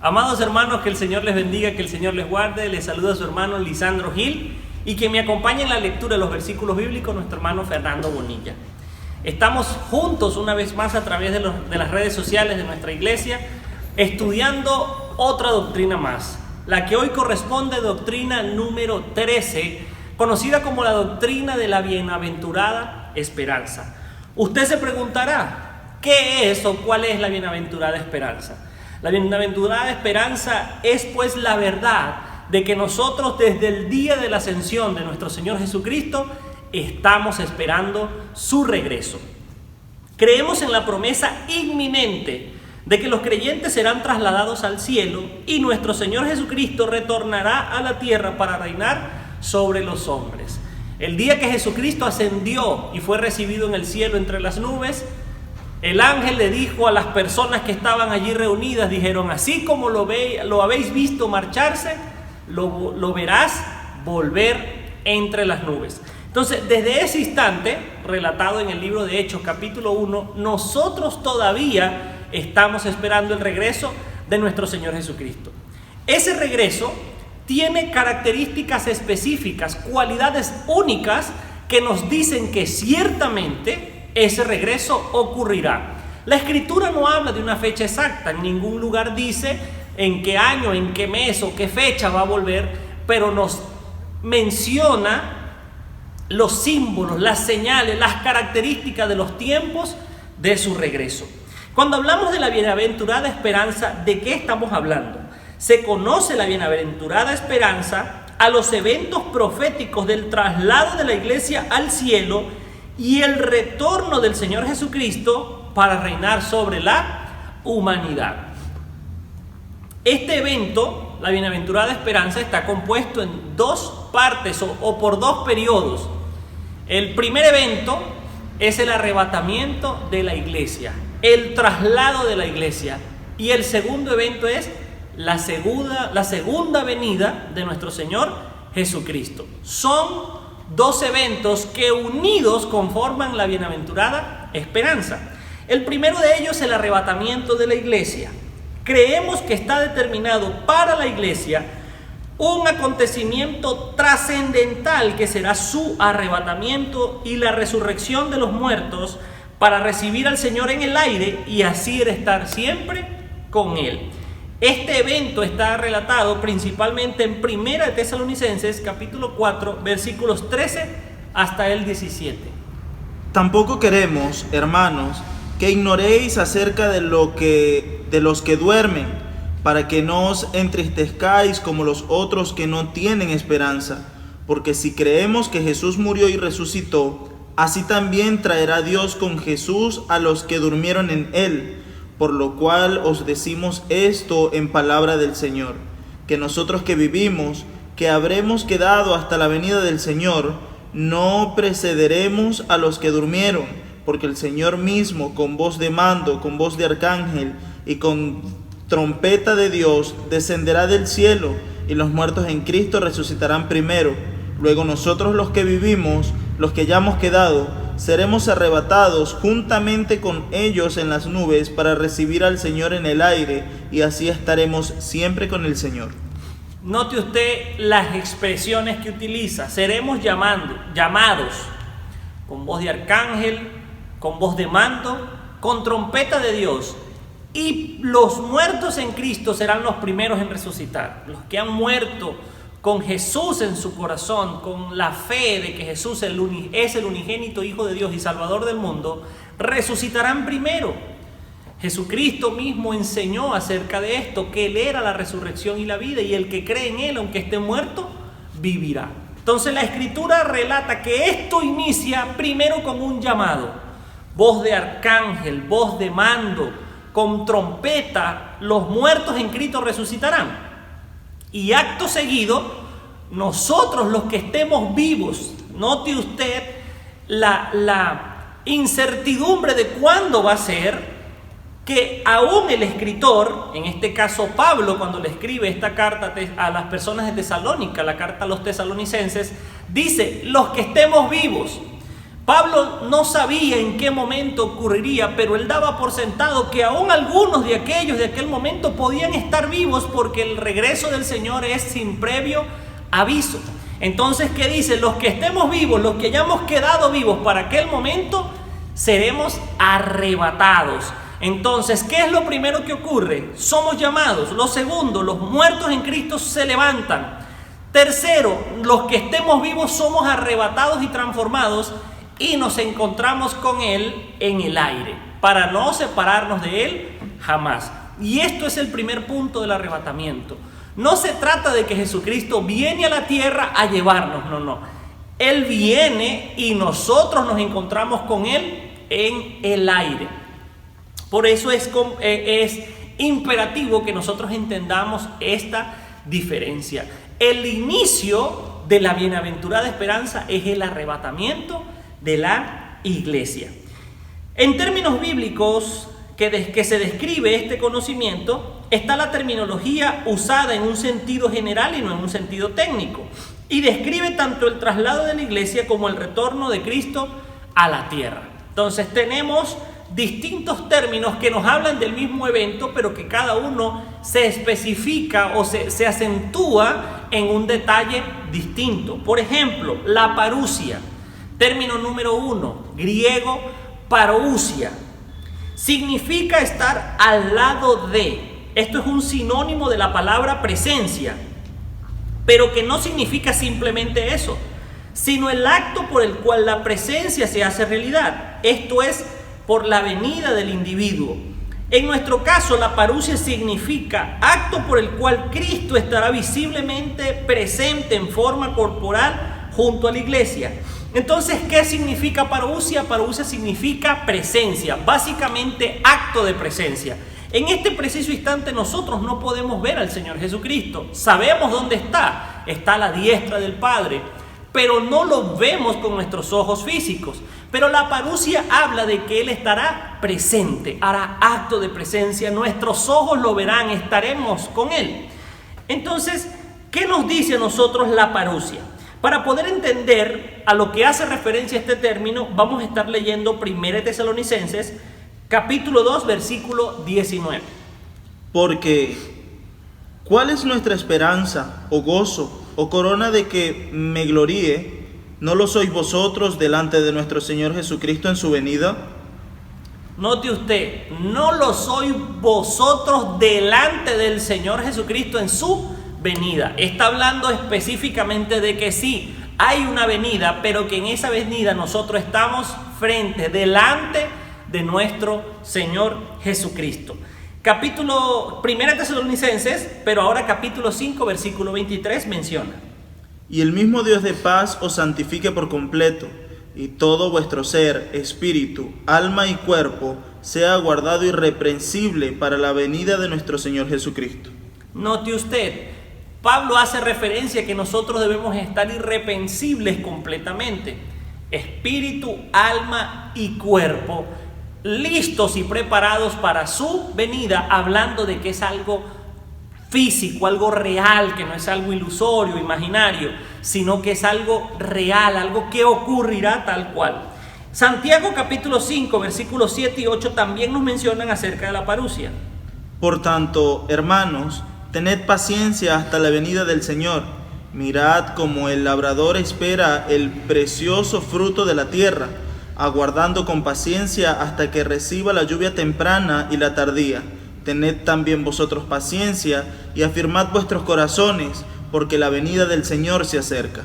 Amados hermanos, que el Señor les bendiga, que el Señor les guarde. Les saluda a su hermano Lisandro Gil y que me acompañe en la lectura de los versículos bíblicos nuestro hermano Fernando Bonilla. Estamos juntos una vez más a través de las redes sociales de nuestra iglesia, estudiando otra doctrina más, la que hoy corresponde doctrina número 13, conocida como la doctrina de la bienaventurada esperanza. Usted se preguntará, ¿qué es o cuál es la bienaventurada esperanza? La bienaventurada esperanza es pues la verdad de que nosotros desde el día de la ascensión de nuestro Señor Jesucristo estamos esperando su regreso. Creemos en la promesa inminente de que los creyentes serán trasladados al cielo y nuestro Señor Jesucristo retornará a la tierra para reinar sobre los hombres. El día que Jesucristo ascendió y fue recibido en el cielo entre las nubes, el ángel le dijo a las personas que estaban allí reunidas, dijeron, así como lo habéis visto marcharse, lo verás volver entre las nubes. Entonces, desde ese instante, relatado en el libro de Hechos, capítulo 1, nosotros todavía estamos esperando el regreso de nuestro Señor Jesucristo. Ese regreso tiene características específicas, cualidades únicas que nos dicen que ciertamente ese regreso ocurrirá. La Escritura no habla de una fecha exacta, en ningún lugar dice en qué año, en qué mes o qué fecha va a volver, pero nos menciona los símbolos, las señales, las características de los tiempos de su regreso. Cuando hablamos de la bienaventurada esperanza, ¿de qué estamos hablando? Se conoce la bienaventurada esperanza a los eventos proféticos del traslado de la iglesia al cielo y el retorno del Señor Jesucristo para reinar sobre la humanidad. Este evento, la bienaventurada esperanza, está compuesto en dos partes o por dos periodos. El primer evento es el arrebatamiento de la iglesia, el traslado de la iglesia. Y el segundo evento es la segunda venida de nuestro Señor Jesucristo. Son dos eventos que unidos conforman la bienaventurada esperanza. El primero de ellos es el arrebatamiento de la iglesia. Creemos que está determinado para la iglesia un acontecimiento trascendental que será su arrebatamiento y la resurrección de los muertos para recibir al Señor en el aire y así estar siempre con Él. Este evento está relatado principalmente en 1 Tesalonicenses capítulo 4 versículos 13 hasta el 17. Tampoco queremos, hermanos, que ignoréis acerca de los que duermen, para que no os entristezcáis como los otros que no tienen esperanza. Porque si creemos que Jesús murió y resucitó, así también traerá Dios con Jesús a los que durmieron en él. Por lo cual os decimos esto en palabra del Señor, que nosotros que vivimos, que habremos quedado hasta la venida del Señor, no precederemos a los que durmieron, porque el Señor mismo, con voz de mando, con voz de arcángel y con trompeta de Dios, descenderá del cielo, y los muertos en Cristo resucitarán primero. Luego nosotros los que vivimos, los que ya hemos quedado, seremos arrebatados juntamente con ellos en las nubes para recibir al Señor en el aire, y así estaremos siempre con el Señor. Note usted las expresiones que utiliza. Seremos llamados con voz de arcángel, con voz de mando, con trompeta de Dios. Y los muertos en Cristo serán los primeros en resucitar. Los que han muerto con Jesús en su corazón, con la fe de que Jesús es el unigénito Hijo de Dios y Salvador del mundo, resucitarán primero. Jesucristo mismo enseñó acerca de esto, que Él era la resurrección y la vida, y el que cree en Él, aunque esté muerto, vivirá. Entonces la Escritura relata que esto inicia primero con un llamado, voz de arcángel, voz de mando, con trompeta, los muertos en Cristo resucitarán. Y acto seguido, nosotros los que estemos vivos, note usted la incertidumbre de cuándo va a ser, que aún el escritor, en este caso Pablo, cuando le escribe esta carta a las personas de Tesalónica, la carta a los tesalonicenses, dice, los que estemos vivos. Pablo no sabía en qué momento ocurriría, pero él daba por sentado que aún algunos de aquellos de aquel momento podían estar vivos, porque el regreso del Señor es sin previo aviso. Entonces, ¿qué dice? Los que estemos vivos, los que hayamos quedado vivos para aquel momento, seremos arrebatados. Entonces, ¿qué es lo primero que ocurre? Somos llamados. Lo segundo, los muertos en Cristo se levantan. Tercero, los que estemos vivos somos arrebatados y transformados y nos encontramos con Él en el aire, para no separarnos de Él jamás. Y esto es el primer punto del arrebatamiento. No se trata de que Jesucristo viene a la tierra a llevarnos, no. Él viene y nosotros nos encontramos con Él en el aire. Por eso es imperativo que nosotros entendamos esta diferencia. El inicio de la bienaventurada esperanza es el arrebatamiento de la iglesia. En términos bíblicos que se describe este conocimiento, está la terminología usada en un sentido general y no en un sentido técnico, y describe tanto el traslado de la iglesia como el retorno de Cristo a la tierra. Entonces tenemos distintos términos que nos hablan del mismo evento, pero que cada uno se especifica o se acentúa en un detalle distinto. Por ejemplo, la parusia, término número 1, griego parousia, significa estar al lado de. Esto es un sinónimo de la palabra presencia, pero que no significa simplemente eso, sino el acto por el cual la presencia se hace realidad. Esto es por la venida del individuo. En nuestro caso, la parusia significa acto por el cual Cristo estará visiblemente presente en forma corporal junto a la iglesia. Entonces, ¿qué significa parousia? Parousia significa presencia, básicamente acto de presencia. En este preciso instante nosotros no podemos ver al Señor Jesucristo. Sabemos dónde está a la diestra del Padre, pero no lo vemos con nuestros ojos físicos. Pero la parousia habla de que Él estará presente, hará acto de presencia, nuestros ojos lo verán, estaremos con Él. Entonces, ¿qué nos dice a nosotros la parousia? Para poder entender a lo que hace referencia este término, vamos a estar leyendo 1 Tesalonicenses, capítulo 2, versículo 19. Porque, ¿cuál es nuestra esperanza, o gozo, o corona de que me gloríe? ¿No lo sois vosotros delante de nuestro Señor Jesucristo en su venida? Note usted, no lo sois vosotros delante del Señor Jesucristo en su venida. Está hablando específicamente de que sí, hay una venida, pero que en esa venida nosotros estamos delante de nuestro Señor Jesucristo. Capítulo 1 Tesalonicenses, pero ahora capítulo 5, versículo 23 menciona: Y el mismo Dios de paz os santifique por completo, y todo vuestro ser, espíritu, alma y cuerpo sea guardado irreprensible para la venida de nuestro Señor Jesucristo. Note usted, Pablo hace referencia a que nosotros debemos estar irreprensibles completamente. Espíritu, alma y cuerpo, listos y preparados para su venida, hablando de que es algo físico, algo real, que no es algo ilusorio, imaginario, sino que es algo real, algo que ocurrirá tal cual. Santiago capítulo 5, versículos 7 y 8 también nos mencionan acerca de la parousia. Por tanto, hermanos, tened paciencia hasta la venida del Señor. Mirad como el labrador espera el precioso fruto de la tierra, aguardando con paciencia hasta que reciba la lluvia temprana y la tardía. Tened también vosotros paciencia y afirmad vuestros corazones, porque la venida del Señor se acerca.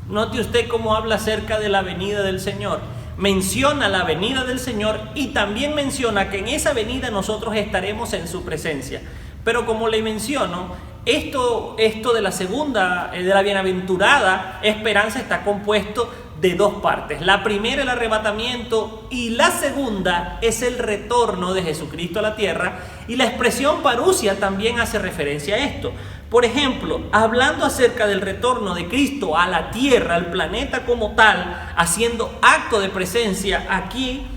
Note usted cómo habla acerca de la venida del Señor. Menciona la venida del Señor y también menciona que en esa venida nosotros estaremos en su presencia. Pero como le menciono, esto de la segunda, de la bienaventurada esperanza, está compuesto de dos partes. La primera, el arrebatamiento, y la segunda es el retorno de Jesucristo a la tierra, y la expresión parousia también hace referencia a esto. Por ejemplo, hablando acerca del retorno de Cristo a la tierra, al planeta como tal, haciendo acto de presencia, aquí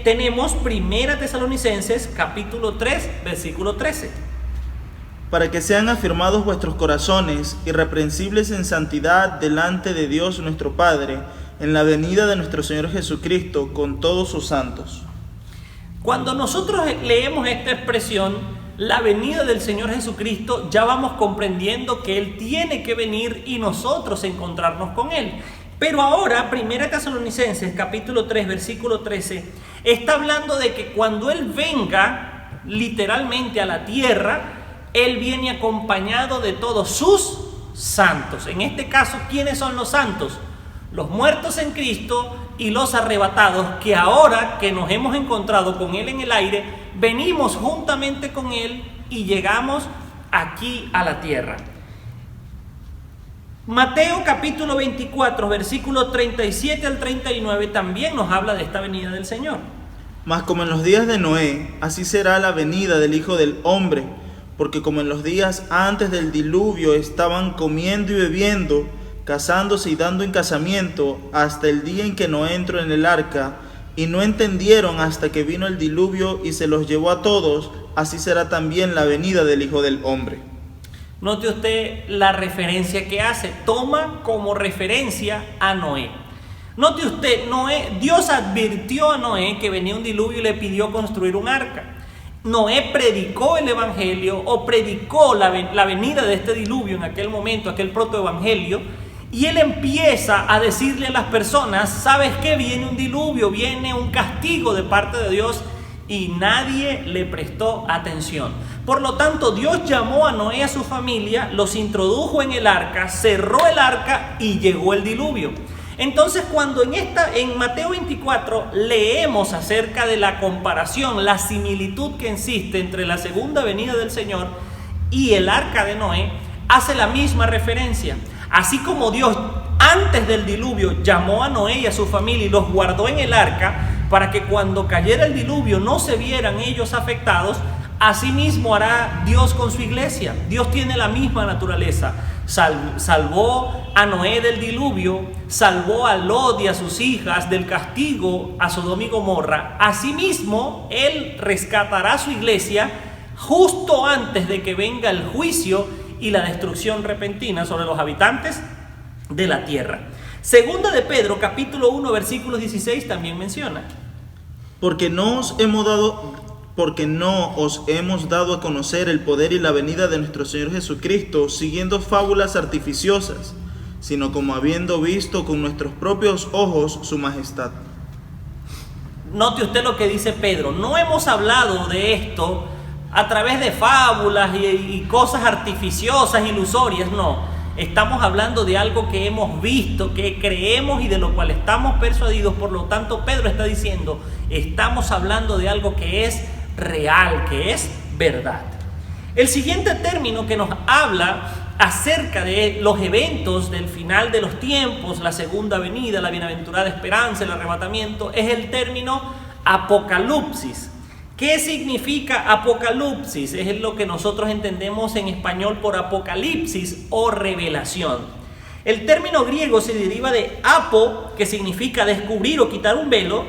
tenemos 1 Tesalonicenses capítulo 3, versículo 13. Para que sean afirmados vuestros corazones, irreprensibles en santidad delante de Dios nuestro Padre, en la venida de nuestro Señor Jesucristo con todos sus santos. Cuando nosotros leemos esta expresión, la venida del Señor Jesucristo, ya vamos comprendiendo que Él tiene que venir y nosotros encontrarnos con Él. Pero ahora, 1 Tesalonicenses capítulo 3, versículo 13, está hablando de que cuando Él venga literalmente a la tierra, Él viene acompañado de todos sus santos. En este caso, ¿quiénes son los santos? Los muertos en Cristo y los arrebatados, que ahora que nos hemos encontrado con Él en el aire, venimos juntamente con Él y llegamos aquí a la tierra. Mateo capítulo 24, versículos 37 al 39 también nos habla de esta venida del Señor. Mas como en los días de Noé, así será la venida del Hijo del Hombre, porque como en los días antes del diluvio estaban comiendo y bebiendo, casándose y dando en casamiento, hasta el día en que Noé entró en el arca, y no entendieron hasta que vino el diluvio y se los llevó a todos, así será también la venida del Hijo del Hombre. Note usted la referencia que hace, toma como referencia a Noé. Note usted, Dios advirtió a Noé que venía un diluvio y le pidió construir un arca. Noé predicó el evangelio o predicó la venida de este diluvio en aquel momento, aquel protoevangelio, y él empieza a decirle a las personas, ¿sabes qué? Viene un diluvio, viene un castigo de parte de Dios, y nadie le prestó atención. Por lo tanto, Dios llamó a Noé y a su familia, los introdujo en el arca, cerró el arca y llegó el diluvio. Entonces, cuando en Mateo 24 leemos acerca de la comparación, la similitud que existe entre la segunda venida del Señor y el arca de Noé, hace la misma referencia. Así como Dios antes del diluvio llamó a Noé y a su familia y los guardó en el arca para que cuando cayera el diluvio no se vieran ellos afectados, asimismo hará Dios con su iglesia. Dios tiene la misma naturaleza. Salvó a Noé del diluvio, salvó a Lot y a sus hijas del castigo a Sodoma y Gomorra. Asimismo, Él rescatará a su iglesia justo antes de que venga el juicio y la destrucción repentina sobre los habitantes de la tierra. Segunda de Pedro, capítulo 1, versículos 16 también menciona: Porque no os hemos dado a conocer el poder y la venida de nuestro Señor Jesucristo siguiendo fábulas artificiosas, sino como habiendo visto con nuestros propios ojos su majestad. Note usted lo que dice Pedro. No hemos hablado de esto a través de fábulas y cosas artificiosas, ilusorias, no. Estamos hablando de algo que hemos visto, que creemos y de lo cual estamos persuadidos. Por lo tanto, Pedro está diciendo, estamos hablando de algo que es real, que es verdad. El siguiente término que nos habla acerca de los eventos del final de los tiempos, la segunda venida, la bienaventurada esperanza, el arrebatamiento, es el término apocalipsis. ¿Qué significa apocalipsis? Es lo que nosotros entendemos en español por apocalipsis o revelación. El término griego se deriva de apo, que significa descubrir o quitar un velo,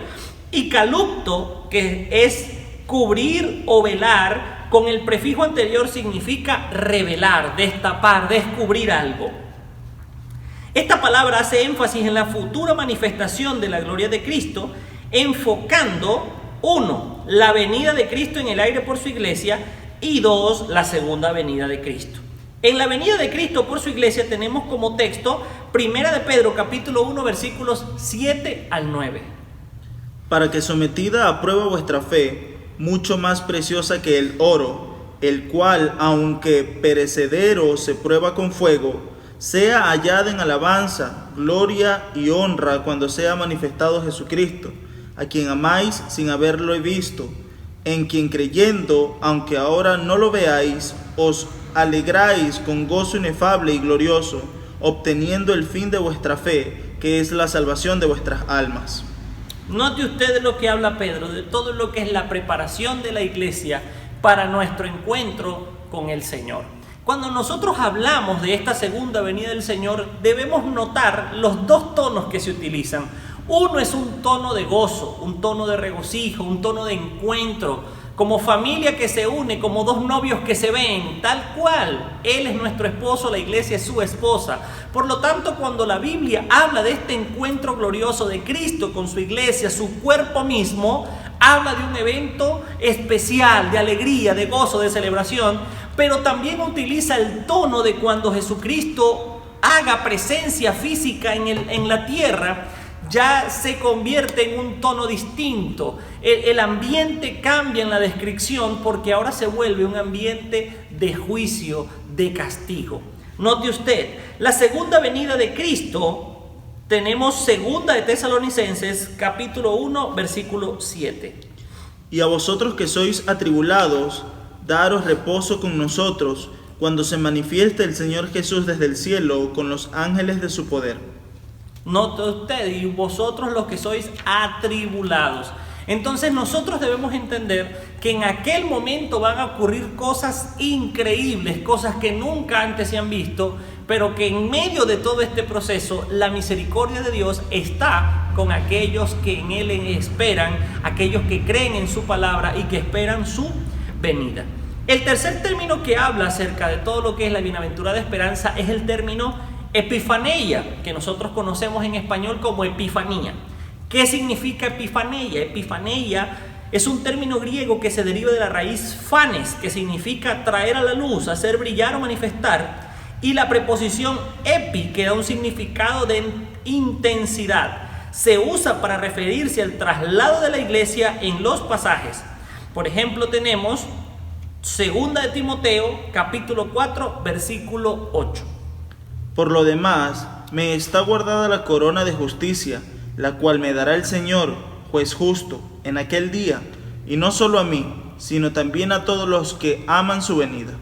y kalupto, que es cubrir o velar. Con el prefijo anterior significa revelar, destapar, descubrir algo. Esta palabra hace énfasis en la futura manifestación de la gloria de Cristo, enfocando 1. La venida de Cristo en el aire por su iglesia, y 2. La segunda venida de Cristo. En la venida de Cristo por su iglesia tenemos como texto 1 de Pedro capítulo 1 versículos 7 al 9. Para que sometida a prueba vuestra fe, mucho más preciosa que el oro, el cual, aunque perecedero se prueba con fuego, sea hallada en alabanza, gloria y honra cuando sea manifestado Jesucristo, a quien amáis sin haberlo visto, en quien creyendo, aunque ahora no lo veáis, os alegráis con gozo inefable y glorioso, obteniendo el fin de vuestra fe, que es la salvación de vuestras almas. Note usted de lo que habla Pedro, de todo lo que es la preparación de la iglesia para nuestro encuentro con el Señor. Cuando nosotros hablamos de esta segunda venida del Señor, debemos notar los dos tonos que se utilizan. Uno es un tono de gozo, un tono de regocijo, un tono de encuentro, como familia que se une, como dos novios que se ven, tal cual. Él es nuestro esposo, la iglesia es su esposa. Por lo tanto, cuando la Biblia habla de este encuentro glorioso de Cristo con su iglesia, su cuerpo mismo, habla de un evento especial, de alegría, de gozo, de celebración, pero también utiliza el tono de cuando Jesucristo haga presencia física en la tierra. Ya se convierte en un tono distinto. El ambiente cambia en la descripción porque ahora se vuelve un ambiente de juicio, de castigo. Note usted, la segunda venida de Cristo, tenemos segunda de Tesalonicenses, capítulo 1, versículo 7. Y a vosotros que sois atribulados, daros reposo con nosotros, cuando se manifieste el Señor Jesús desde el cielo con los ángeles de su poder. Note usted, y vosotros los que sois atribulados. Entonces nosotros debemos entender que en aquel momento van a ocurrir cosas increíbles, cosas que nunca antes se han visto, pero que en medio de todo este proceso la misericordia de Dios está con aquellos que en Él esperan, aquellos que creen en su palabra y que esperan su venida. El tercer término que habla acerca de todo lo que es la bienaventurada esperanza es el término epifaneia, que nosotros conocemos en español como epifanía. ¿Qué significa epifaneia? Epifaneia es un término griego que se deriva de la raíz phanes, que significa traer a la luz, hacer brillar o manifestar, y la preposición epi, que da un significado de intensidad. Se usa para referirse al traslado de la iglesia en los pasajes. Por ejemplo, tenemos segunda de Timoteo, capítulo 4, versículo 8. Por lo demás, me está guardada la corona de justicia, la cual me dará el Señor, juez justo, en aquel día, y no solo a mí, sino también a todos los que aman su venida.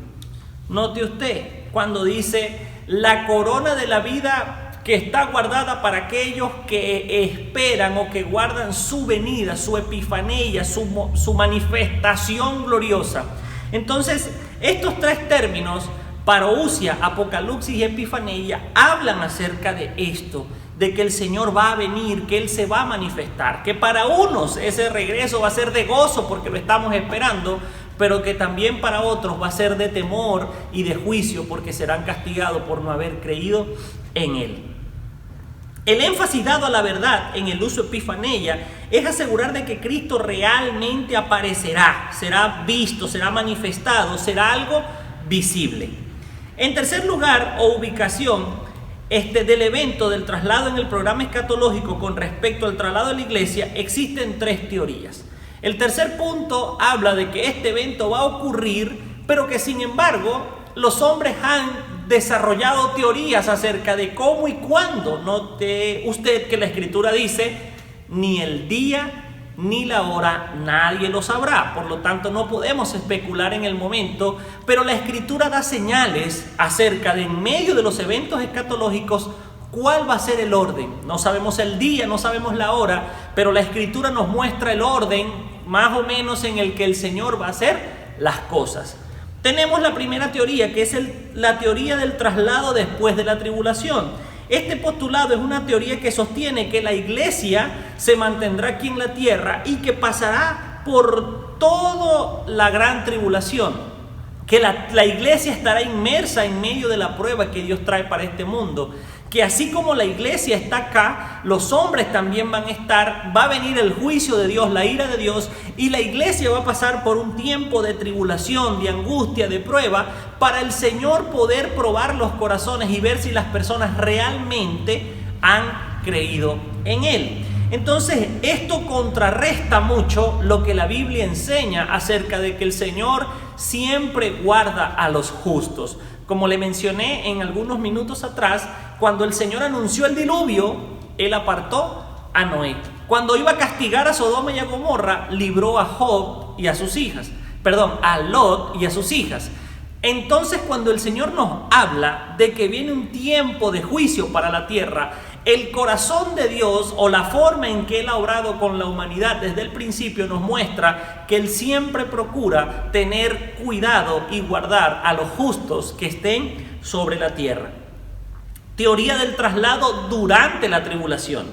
Note usted, cuando dice la corona de la vida que está guardada para aquellos que esperan o que guardan su venida, su epifanía, su manifestación gloriosa. Entonces, estos tres términos, parousia, apocalipsis y epifanía, hablan acerca de esto, de que el Señor va a venir, que Él se va a manifestar, que para unos ese regreso va a ser de gozo porque lo estamos esperando, pero que también para otros va a ser de temor y de juicio porque serán castigados por no haber creído en Él. El énfasis dado a la verdad en el uso epifanía es asegurar de que Cristo realmente aparecerá, será visto, será manifestado, será algo visible. En tercer lugar, o ubicación del evento del traslado en el programa escatológico con respecto al traslado de la iglesia, existen tres teorías. El tercer punto habla de que este evento va a ocurrir, pero que sin embargo los hombres han desarrollado teorías acerca de cómo y cuándo. Note usted que la Escritura dice, ni el día ni la hora nadie lo sabrá, por lo tanto no podemos especular en el momento, pero la Escritura da señales acerca de en medio de los eventos escatológicos cuál va a ser el orden. No sabemos el día, no sabemos la hora, pero la Escritura nos muestra el orden más o menos en el que el Señor va a hacer las cosas. Tenemos la primera teoría, que es la teoría del traslado después de la tribulación. Este postulado es una teoría que sostiene que la iglesia se mantendrá aquí en la tierra y que pasará por toda la gran tribulación, que la iglesia estará inmersa en medio de la prueba que Dios trae para este mundo, que así como la iglesia está acá, los hombres también van a estar, va a venir el juicio de Dios, la ira de Dios, y la iglesia va a pasar por un tiempo de tribulación, de angustia, de prueba, para el Señor poder probar los corazones y ver si las personas realmente han creído en Él. Entonces, esto contrarresta mucho lo que la Biblia enseña acerca de que el Señor siempre guarda a los justos. Como le mencioné en algunos minutos atrás, cuando el Señor anunció el diluvio, Él apartó a Noé. Cuando iba a castigar a Sodoma y a Gomorra, libró a Lot y a sus hijas. Entonces, cuando el Señor nos habla de que viene un tiempo de juicio para la tierra, el corazón de Dios o la forma en que Él ha obrado con la humanidad desde el principio nos muestra que Él siempre procura tener cuidado y guardar a los justos que estén sobre la tierra. Teoría del traslado durante la tribulación.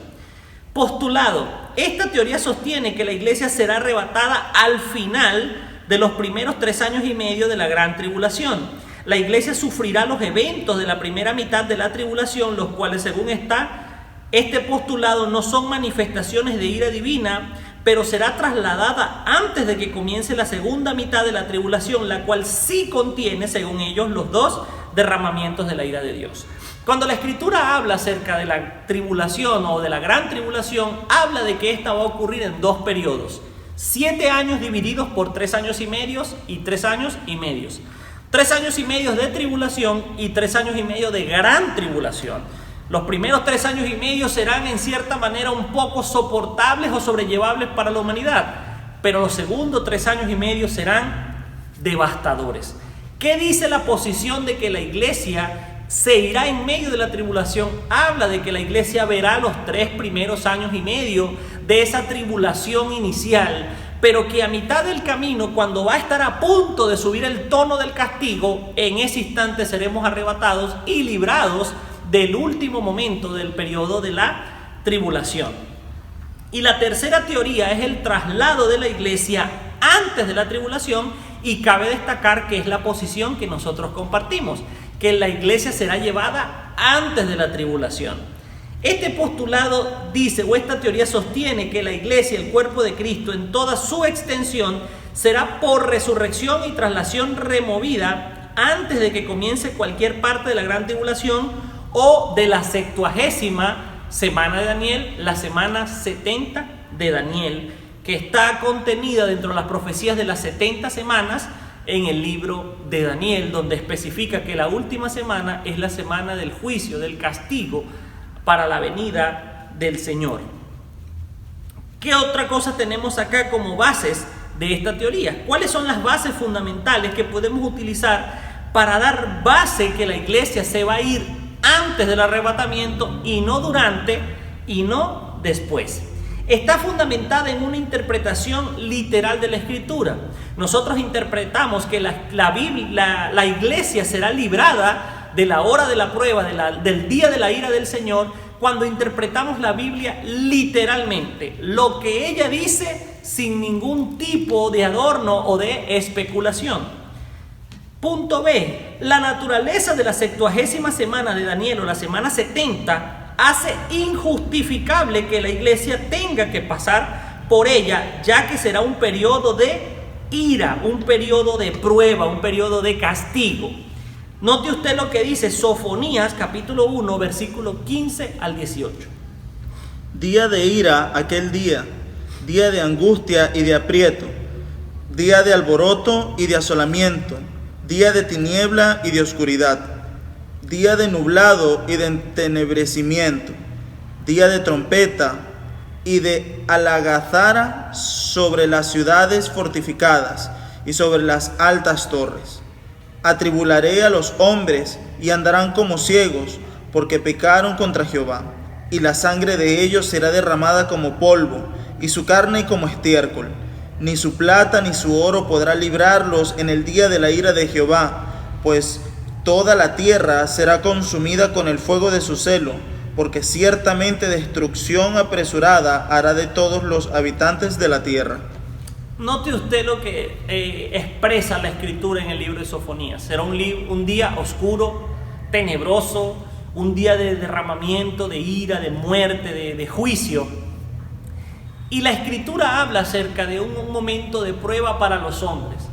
Postulado. Esta teoría sostiene que la iglesia será arrebatada al final de los primeros 3 años y medio de la gran tribulación. La iglesia sufrirá los eventos de la primera mitad de la tribulación, los cuales, según este postulado, no son manifestaciones de ira divina, pero será trasladada antes de que comience la segunda mitad de la tribulación, la cual sí contiene, según ellos, los 2 derramamientos de la ira de Dios. Cuando la Escritura habla acerca de la tribulación o de la gran tribulación, habla de que esta va a ocurrir en 2 periodos. 7 años divididos por 3 años y medios y 3 años y medios. 3 años y medios de tribulación y 3 años y medio de gran tribulación. Los primeros 3 años y medio serán en cierta manera un poco soportables o sobrellevables para la humanidad, pero los segundos 3 años y medio serán devastadores. ¿Qué dice la posición de que la iglesia se irá en medio de la tribulación? Habla de que la iglesia verá los 3 primeros años y medio de esa tribulación inicial, pero que a mitad del camino, cuando va a estar a punto de subir el tono del castigo, en ese instante seremos arrebatados y librados del último momento del periodo de la tribulación. Y la tercera teoría es el traslado de la iglesia antes de la tribulación, y cabe destacar que es la posición que nosotros compartimos, que la iglesia será llevada antes de la tribulación. Este postulado dice, o esta teoría sostiene, que la iglesia, el cuerpo de Cristo en toda su extensión, será por resurrección y traslación removida antes de que comience cualquier parte de la gran tribulación o de la 70ª semana de Daniel, la semana 70 de Daniel, que está contenida dentro de las profecías de las 70 semanas en el libro de Daniel, donde especifica que la última semana es la semana del juicio, del castigo para la venida del Señor. ¿Qué otra cosa tenemos acá como bases de esta teoría? ¿Cuáles son las bases fundamentales que podemos utilizar para dar base que la iglesia se va a ir antes del arrebatamiento y no durante y no después? Está fundamentada en una interpretación literal de la Escritura. Nosotros interpretamos que la iglesia será librada de la hora de la prueba, del día de la ira del Señor, cuando interpretamos la Biblia literalmente, lo que ella dice sin ningún tipo de adorno o de especulación. Punto B. La naturaleza de la 70ª semana de Daniel, o la semana 70, hace injustificable que la iglesia tenga que pasar por ella, ya que será un periodo de ira, un periodo de prueba, un periodo de castigo. Note usted lo que dice Sofonías capítulo 1, versículo 15 al 18. Día de ira aquel día, día de angustia y de aprieto, día de alboroto y de asolamiento, día de tiniebla y de oscuridad, día de nublado y de entenebrecimiento, día de trompeta y de algazara sobre las ciudades fortificadas y sobre las altas torres. Atribularé a los hombres y andarán como ciegos, porque pecaron contra Jehová, y la sangre de ellos será derramada como polvo, y su carne como estiércol. Ni su plata ni su oro podrá librarlos en el día de la ira de Jehová, pues toda la tierra será consumida con el fuego de su celo, porque ciertamente destrucción apresurada hará de todos los habitantes de la tierra. Note usted lo que expresa la Escritura en el libro de Sofonías. Será un día oscuro, tenebroso, un día de derramamiento, de ira, de muerte, de juicio. Y la Escritura habla acerca de un momento de prueba para los hombres.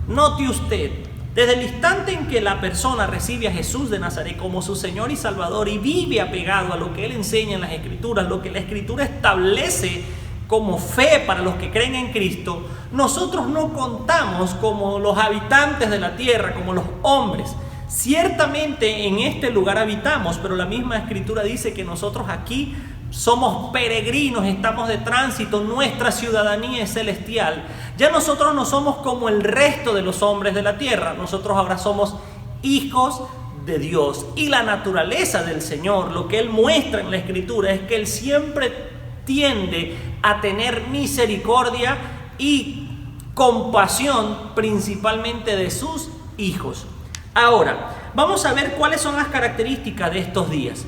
Note usted, desde el instante en que la persona recibe a Jesús de Nazaret como su Señor y Salvador y vive apegado a lo que Él enseña en las Escrituras, lo que la Escritura establece como fe para los que creen en Cristo, nosotros no contamos como los habitantes de la tierra, como los hombres. Ciertamente en este lugar habitamos, pero la misma Escritura dice que nosotros aquí somos peregrinos, estamos de tránsito, nuestra ciudadanía es celestial. Ya nosotros no somos como el resto de los hombres de la tierra, nosotros ahora somos hijos de Dios. Y la naturaleza del Señor, lo que Él muestra en la Escritura, es que Él siempre tiende a tener misericordia y compasión principalmente de sus hijos. Ahora, vamos a ver cuáles son las características de estos días.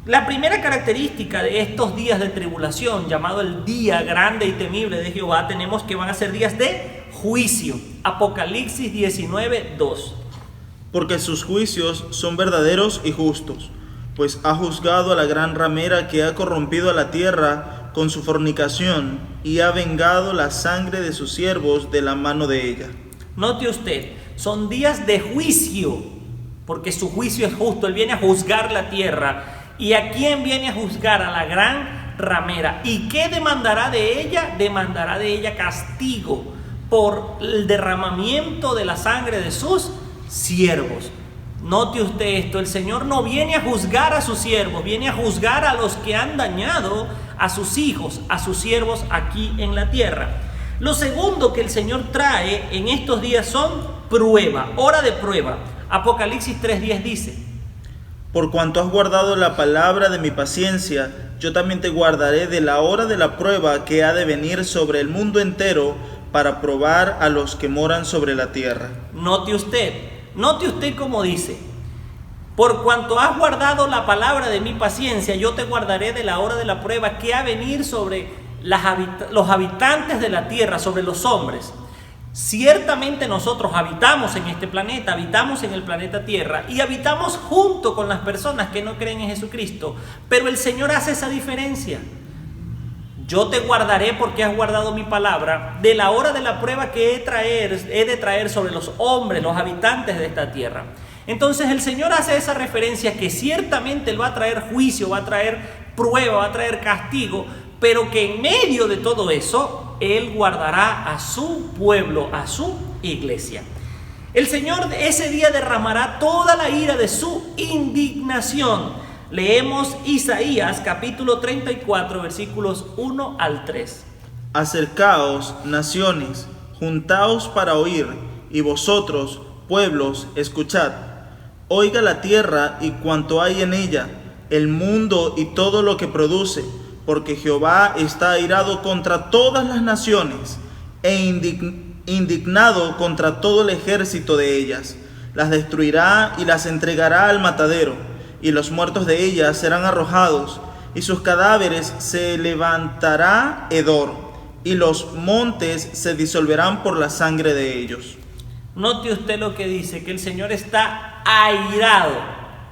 La primera característica de estos días de tribulación, llamado el día grande y temible de Jehová, tenemos que van a ser días de juicio. Apocalipsis 19:2. Porque sus juicios son verdaderos y justos, pues ha juzgado a la gran ramera que ha corrompido a la tierra con su fornicación y ha vengado la sangre de sus siervos de la mano de ella. Note usted, son días de juicio, porque su juicio es justo. Él viene a juzgar la tierra. ¿Y a quién viene a juzgar? A la gran ramera. ¿Y qué demandará de ella? Demandará de ella castigo por el derramamiento de la sangre de sus siervos. Note usted esto, el Señor no viene a juzgar a sus siervos, viene a juzgar a los que han dañado a sus hijos, a sus siervos aquí en la tierra. Lo segundo que el Señor trae en estos días son prueba, hora de prueba. Apocalipsis 3:10 dice: Por cuanto has guardado la palabra de mi paciencia, yo también te guardaré de la hora de la prueba que ha de venir sobre el mundo entero para probar a los que moran sobre la tierra. Note usted cómo dice: por cuanto has guardado la palabra de mi paciencia, yo te guardaré de la hora de la prueba que ha de venir sobre los habitantes de la tierra, sobre los hombres. Ciertamente nosotros habitamos en este planeta, habitamos en el planeta Tierra y habitamos junto con las personas que no creen en Jesucristo, pero el Señor hace esa diferencia. Yo te guardaré porque has guardado mi palabra de la hora de la prueba que he de traer sobre los hombres, los habitantes de esta tierra. Entonces el Señor hace esa referencia que ciertamente Él va a traer juicio, va a traer prueba, va a traer castigo, pero que en medio de todo eso Él guardará a su pueblo, a su iglesia. El Señor ese día derramará toda la ira de su indignación. Leemos Isaías capítulo 34 versículos 1 al 3. Acercaos, naciones, juntaos para oír, y vosotros, pueblos, escuchad. Oiga la tierra y cuanto hay en ella, el mundo y todo lo que produce, porque Jehová está airado contra todas las naciones e indignado contra todo el ejército de ellas. Las destruirá y las entregará al matadero, y los muertos de ellas serán arrojados, y sus cadáveres se levantará hedor, y los montes se disolverán por la sangre de ellos. Note usted lo que dice, que el Señor está airado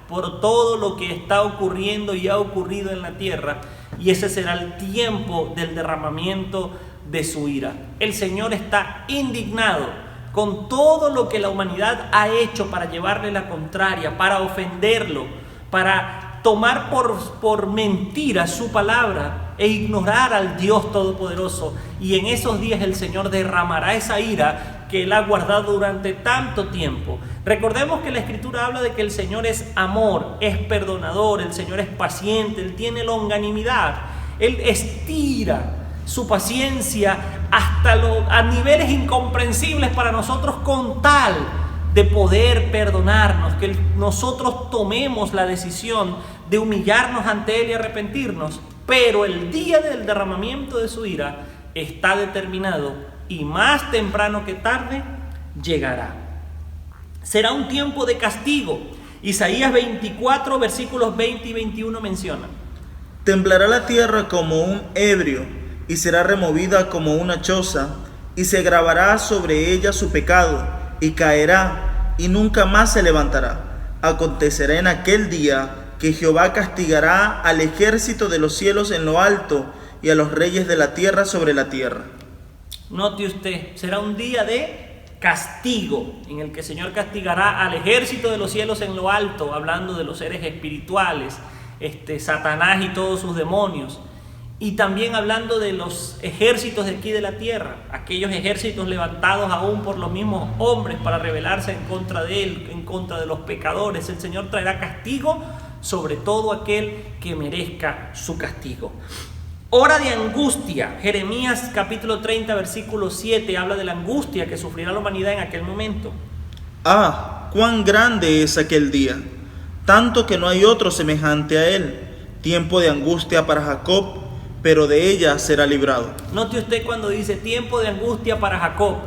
por todo lo que está ocurriendo y ha ocurrido en la tierra, y ese será el tiempo del derramamiento de su ira. El Señor está indignado con todo lo que la humanidad ha hecho para llevarle la contraria, para ofenderlo, para tomar por mentira su palabra e ignorar al Dios Todopoderoso. Y en esos días el Señor derramará esa ira que Él ha guardado durante tanto tiempo. Recordemos que la Escritura habla de que el Señor es amor, es perdonador, el Señor es paciente, Él tiene longanimidad, Él estira su paciencia a niveles incomprensibles para nosotros, con tal de poder perdonarnos, que nosotros tomemos la decisión de humillarnos ante Él y arrepentirnos. Pero el día del derramamiento de su ira está determinado, y más temprano que tarde llegará. Será un tiempo de castigo. Isaías 24 versículos 20 y 21 menciona: Temblará la tierra como un ebrio, y será removida como una choza, y se grabará sobre ella su pecado, y caerá, y nunca más se levantará. Acontecerá en aquel día que Jehová castigará al ejército de los cielos en lo alto, y a los reyes de la tierra sobre la tierra. Note usted, será un día de castigo, en el que el Señor castigará al ejército de los cielos en lo alto, hablando de los seres espirituales, Satanás y todos sus demonios. Y también hablando de los ejércitos de aquí de la tierra, aquellos ejércitos levantados aún por los mismos hombres para rebelarse en contra de Él, en contra de los pecadores. El Señor traerá castigo sobre todo aquel que merezca su castigo. Hora de angustia. Jeremías capítulo 30 versículo 7 habla de la angustia que sufrirá la humanidad en aquel momento. Ah, cuán grande es aquel día, tanto que no hay otro semejante a él. Tiempo de angustia para Jacob, pero de ella será librado. Note usted cuando dice tiempo de angustia para Jacob.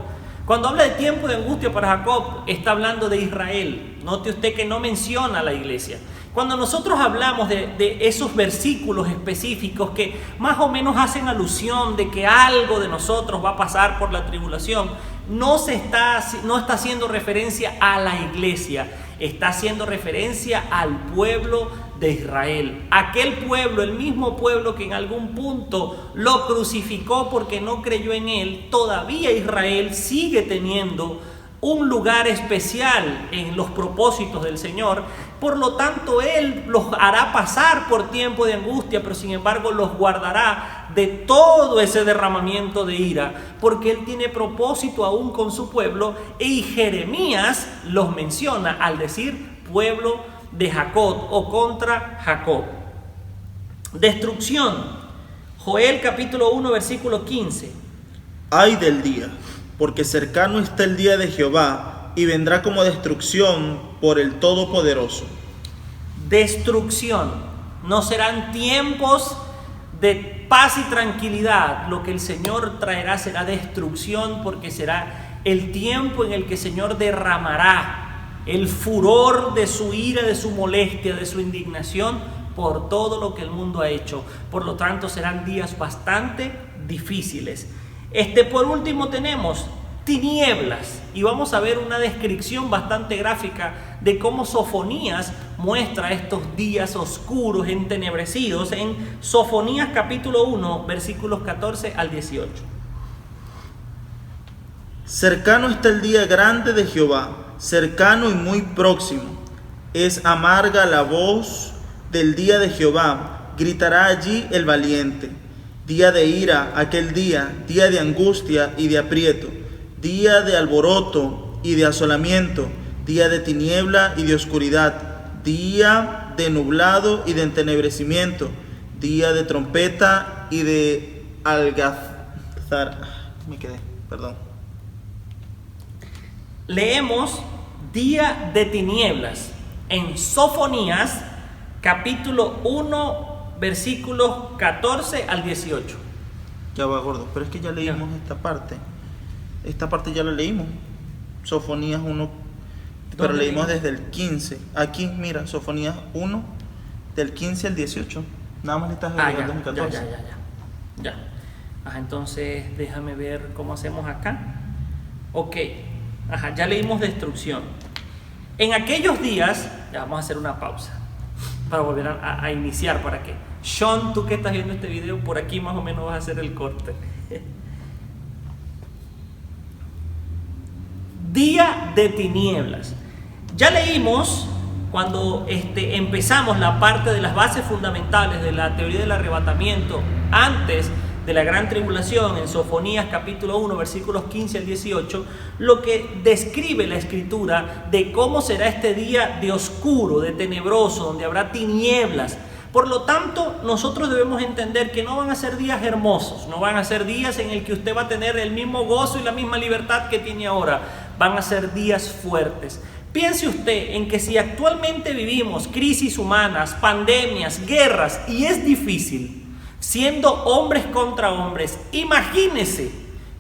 Cuando habla de tiempo de angustia para Jacob, está hablando de Israel. Note usted que no menciona a la iglesia. Cuando nosotros hablamos de esos versículos específicos que más o menos hacen alusión de que algo de nosotros va a pasar por la tribulación, no está haciendo referencia a la iglesia, está haciendo referencia al pueblo de Israel. Aquel pueblo, el mismo pueblo que en algún punto lo crucificó porque no creyó en él, todavía Israel sigue teniendo un lugar especial en los propósitos del Señor. Por lo tanto, Él los hará pasar por tiempo de angustia, pero sin embargo los guardará de todo ese derramamiento de ira, porque Él tiene propósito aún con su pueblo. Y Jeremías los menciona al decir pueblo de Jacob o contra Jacob. Destrucción. Joel capítulo 1 versículo 15. Ay del día, porque cercano está el día de Jehová, y vendrá como destrucción por el Todopoderoso. Destrucción. No serán tiempos de paz y tranquilidad. Lo que el Señor traerá será destrucción, porque será el tiempo en el que el Señor derramará el furor de su ira, de su molestia, de su indignación por todo lo que el mundo ha hecho. Por lo tanto, serán días bastante difíciles. Por último tenemos tinieblas, y vamos a ver una descripción bastante gráfica de cómo Sofonías muestra estos días oscuros, entenebrecidos, en Sofonías capítulo 1 versículos 14 al 18. Cercano está el día grande de Jehová, cercano y muy próximo. Es amarga la voz del día de Jehová, gritará allí el valiente. Día de ira, aquel día de angustia y de aprieto, día de alboroto y de asolamiento, día de tiniebla y de oscuridad, día de nublado y de entenebrecimiento, día de trompeta y de algazar. Leemos día de tinieblas en Sofonías capítulo 1 versículos 14 al 18. Ya va, gordo, pero es que ya leímos esta parte. Esta parte ya la leímos. Sofonías 1, pero leímos desde el 15. Aquí, mira, Sofonías 1, del 15 al 18. Nada más le estás agregando el 14. Ya. Entonces, déjame ver cómo hacemos acá. Ok. Ya leímos destrucción. En aquellos días, ya vamos a hacer una pausa para volver a iniciar, para que Sean, tú que estás viendo este video, por aquí más o menos vas a hacer el corte. Día de tinieblas. Ya leímos cuando empezamos la parte de las bases fundamentales de la teoría del arrebatamiento antes de la gran tribulación en Sofonías capítulo 1 versículos 15 al 18, lo que describe la escritura de cómo será este día de oscuro, de tenebroso, donde habrá tinieblas. Por lo tanto, nosotros debemos entender que no van a ser días hermosos, no van a ser días en el que usted va a tener el mismo gozo y la misma libertad que tiene ahora. Van a ser días fuertes. Piense usted en que si actualmente vivimos crisis humanas, pandemias, guerras, y es difícil, siendo hombres contra hombres, imagínese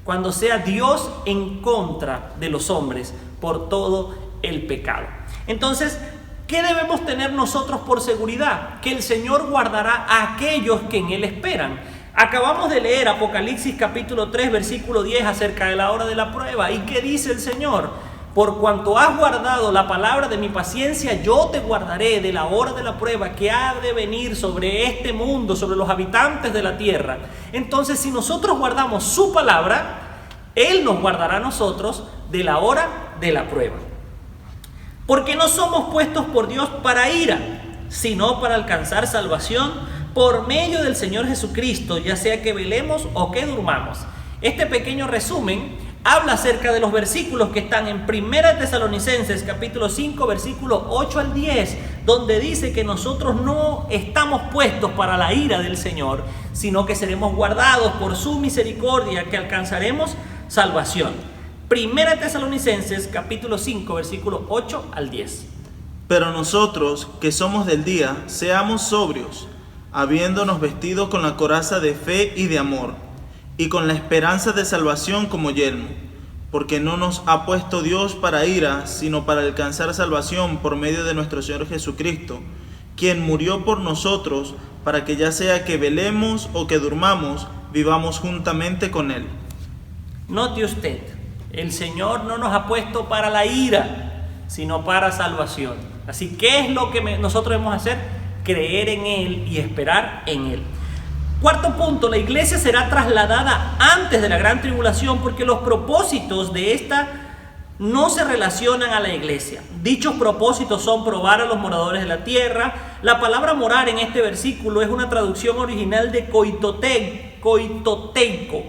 cuando sea Dios en contra de los hombres por todo el pecado. Entonces, ¿qué debemos tener nosotros por seguridad? Que el Señor guardará a aquellos que en Él esperan. Acabamos de leer Apocalipsis capítulo 3 versículo 10 acerca de la hora de la prueba. ¿Y qué dice el Señor? Por cuanto has guardado la palabra de mi paciencia, yo te guardaré de la hora de la prueba que ha de venir sobre este mundo, sobre los habitantes de la tierra. Entonces, si nosotros guardamos su palabra, Él nos guardará a nosotros de la hora de la prueba. Porque no somos puestos por Dios para ira, sino para alcanzar salvación por medio del Señor Jesucristo, ya sea que velemos o que durmamos. Este pequeño resumen habla acerca de los versículos que están en 1 Tesalonicenses capítulo 5 versículo 8 al 10, donde dice que nosotros no estamos puestos para la ira del Señor, sino que seremos guardados por su misericordia, que alcanzaremos salvación. 1 Tesalonicenses capítulo 5 versículo 8 al 10. Pero nosotros, que somos del día, seamos sobrios, habiéndonos vestido con la coraza de fe y de amor, y con la esperanza de salvación como yelmo, porque no nos ha puesto Dios para ira, sino para alcanzar salvación por medio de nuestro Señor Jesucristo, quien murió por nosotros, para que ya sea que velemos o que durmamos, vivamos juntamente con Él. Note usted, el Señor no nos ha puesto para la ira, sino para salvación. Así, ¿qué es lo que nosotros debemos hacer? Creer en Él y esperar en Él. Cuarto punto, la iglesia será trasladada antes de la gran tribulación porque los propósitos de esta no se relacionan a la iglesia. Dichos propósitos son probar a los moradores de la tierra. La palabra morar en este versículo es una traducción original de koitoteico,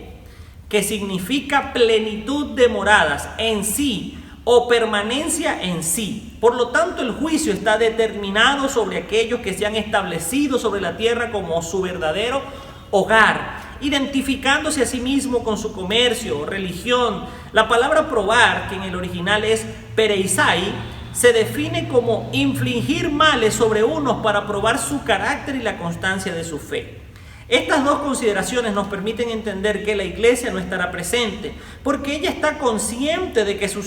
que significa plenitud de moradas en sí o permanencia en sí. Por lo tanto, el juicio está determinado sobre aquellos que se han establecido sobre la tierra como su verdadero hogar, identificándose a sí mismo con su comercio, religión. La palabra probar, que en el original es pereisai, se define como infligir males sobre unos para probar su carácter y la constancia de su fe. Estas dos consideraciones nos permiten entender que la iglesia no estará presente, porque ella está consciente de que su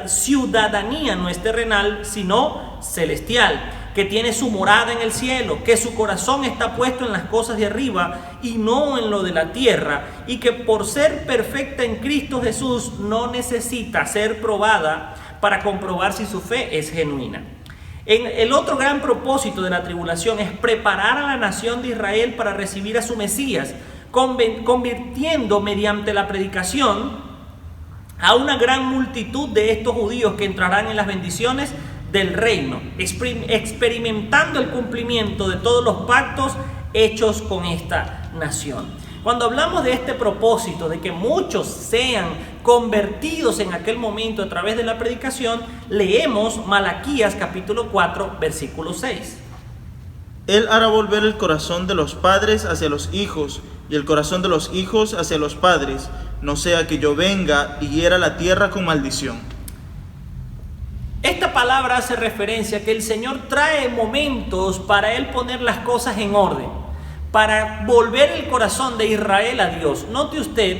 ciudadanía no es terrenal, sino celestial, que tiene su morada en el cielo, que su corazón está puesto en las cosas de arriba y no en lo de la tierra, y que por ser perfecta en Cristo Jesús no necesita ser probada para comprobar si su fe es genuina. El otro gran propósito de la tribulación es preparar a la nación de Israel para recibir a su Mesías, convirtiendo mediante la predicación a una gran multitud de estos judíos que entrarán en las bendiciones del reino, experimentando el cumplimiento de todos los pactos hechos con esta nación. Cuando hablamos de este propósito, de que muchos sean convertidos en aquel momento a través de la predicación, leemos Malaquías capítulo 4, versículo 6. Él hará volver el corazón de los padres hacia los hijos, y el corazón de los hijos hacia los padres, no sea que yo venga y hiera la tierra con maldición. Esta palabra hace referencia a que el Señor trae momentos para Él poner las cosas en orden, para volver el corazón de Israel a Dios. Note usted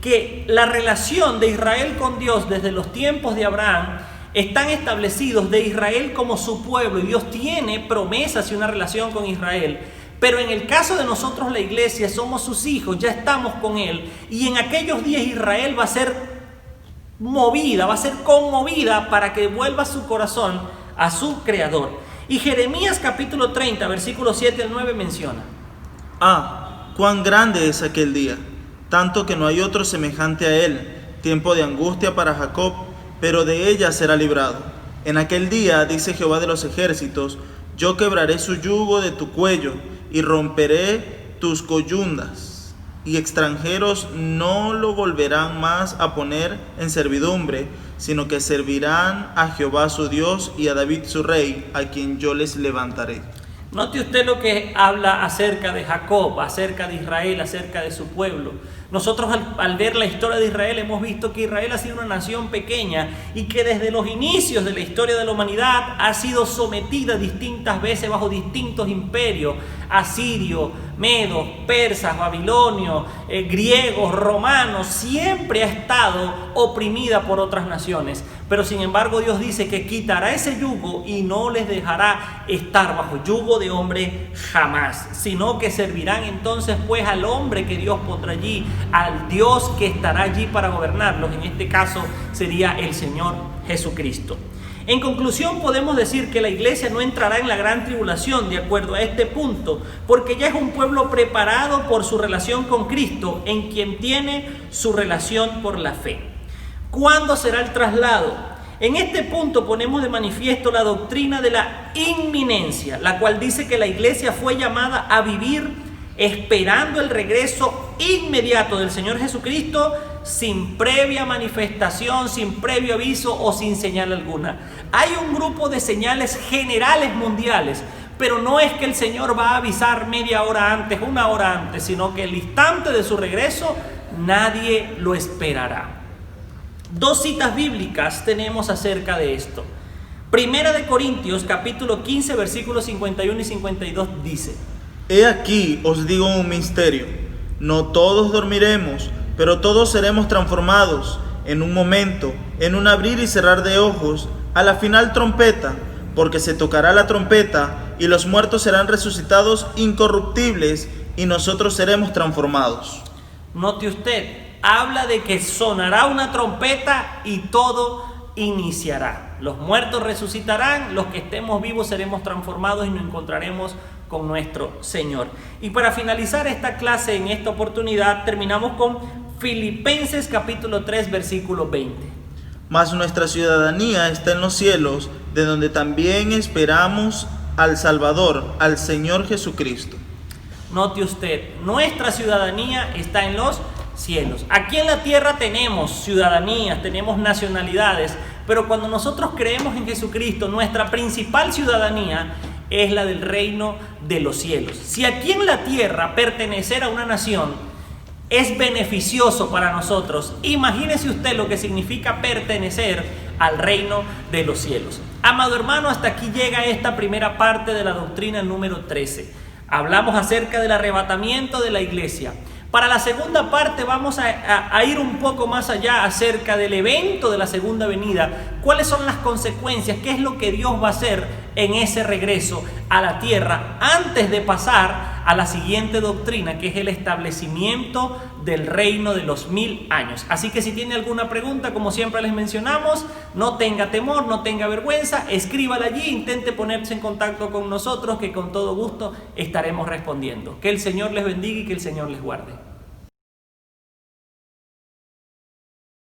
que la relación de Israel con Dios desde los tiempos de Abraham están establecidos de Israel como su pueblo, y Dios tiene promesas y una relación con Israel. Pero en el caso de nosotros, la iglesia, somos sus hijos, ya estamos con Él, y en aquellos días Israel va a ser movida, va a ser conmovida para que vuelva su corazón a su Creador. Y Jeremías capítulo 30, versículos 7 al 9 menciona: cuán grande es aquel día, tanto que no hay otro semejante a él, tiempo de angustia para Jacob, pero de ella será librado. En aquel día, dice Jehová de los ejércitos, yo quebraré su yugo de tu cuello y romperé tus coyundas, y extranjeros no lo volverán más a poner en servidumbre, sino que servirán a Jehová su Dios y a David su rey, a quien yo les levantaré. Note usted lo que habla acerca de Jacob, acerca de Israel, acerca de su pueblo. Nosotros al ver la historia de Israel hemos visto que Israel ha sido una nación pequeña y que desde los inicios de la historia de la humanidad ha sido sometida distintas veces bajo distintos imperios: asirios, medos, persas, babilonios, griegos, romanos. Siempre ha estado oprimida por otras naciones. Pero sin embargo Dios dice que quitará ese yugo y no les dejará estar bajo yugo de hombre jamás, sino que servirán entonces pues al hombre que Dios pondrá allí, al Dios que estará allí para gobernarlos. En este caso sería el Señor Jesucristo. En conclusión, podemos decir que la iglesia no entrará en la gran tribulación de acuerdo a este punto, porque ya es un pueblo preparado por su relación con Cristo, en quien tiene su relación por la fe. ¿Cuándo será el traslado? En este punto ponemos de manifiesto la doctrina de la inminencia, la cual dice que la iglesia fue llamada a vivir esperando el regreso inmediato del Señor Jesucristo, sin previa manifestación, sin previo aviso o sin señal alguna. Hay un grupo de señales generales mundiales, pero no es que el Señor va a avisar media hora antes, una hora antes, sino que el instante de su regreso nadie lo esperará. Dos citas bíblicas tenemos acerca de esto. Primera de Corintios capítulo 15 versículos 51 y 52 dice: He aquí os digo un misterio, no todos dormiremos, pero todos seremos transformados en un momento, en un abrir y cerrar de ojos, a la final trompeta, porque se tocará la trompeta y los muertos serán resucitados incorruptibles, y nosotros seremos transformados. Note usted, habla de que sonará una trompeta y todo iniciará. Los muertos resucitarán, los que estemos vivos seremos transformados y nos encontraremos con nuestro Señor. Y para finalizar esta clase en esta oportunidad, terminamos con Filipenses capítulo 3, versículo 20. Mas nuestra ciudadanía está en los cielos, de donde también esperamos al Salvador, al Señor Jesucristo. Note usted, nuestra ciudadanía está en los cielos. Aquí en la tierra tenemos ciudadanías, tenemos nacionalidades, pero cuando nosotros creemos en Jesucristo, nuestra principal ciudadanía es la del reino de los cielos. Si aquí en la tierra pertenecer a una nación es beneficioso para nosotros, imagínese usted lo que significa pertenecer al reino de los cielos. Amado hermano, hasta aquí llega esta primera parte de la doctrina número 13. Hablamos acerca del arrebatamiento de la iglesia. Para la segunda parte vamos a ir un poco más allá acerca del evento de la segunda venida. ¿Cuáles son las consecuencias? ¿Qué es lo que Dios va a hacer en ese regreso a la tierra antes de pasar a la siguiente doctrina, que es el establecimiento del reino de los 1000 años? Así que si tiene alguna pregunta, como siempre les mencionamos, no tenga temor, no tenga vergüenza, escríbala allí, intente ponerse en contacto con nosotros, que con todo gusto estaremos respondiendo. Que el Señor les bendiga y que el Señor les guarde.